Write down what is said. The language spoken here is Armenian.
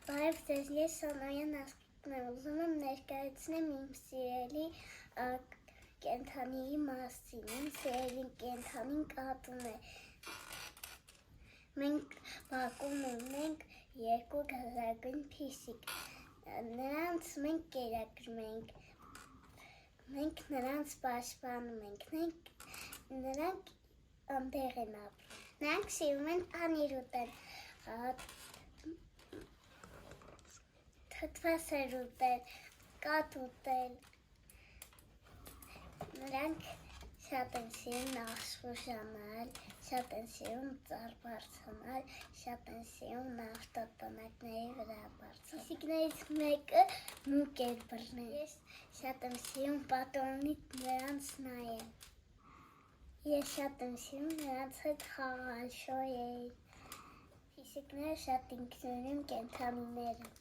Բարև ձեզ, ես Սոնոյան Ասկիկն եմ, ուզում եմ ներկայացնեմ իմ սիրելի կենդանիի մասին, իմ սիրելի կենդանին կատուն է, մենք բակում ունենք երկու գազագույն փիսիկ, նրանց մենք կերակրում ենք, մենք նրանց պաշտպանում ենք, նրանք անտեղ են ապրում, նրանք սիրում են անիր ուտել, թթվասեր ուտել, կաթ ուտել, նրանք շատ են սիրում աշխուժանալ, շատ են սիրում ծառ բարձրանալ, շատ են սիրում ավտոտնակների վրա բարձրանալ։ Փիսիկներից մեկը մուկ էր բռնել, ես շատ եմ սիրում պատոնից նրանց նայել, ես շատ եմ սիրում նրանց հետ խաղալ, շոյել, փիսիկները շատ ինքնուրույն կենդանիներ են։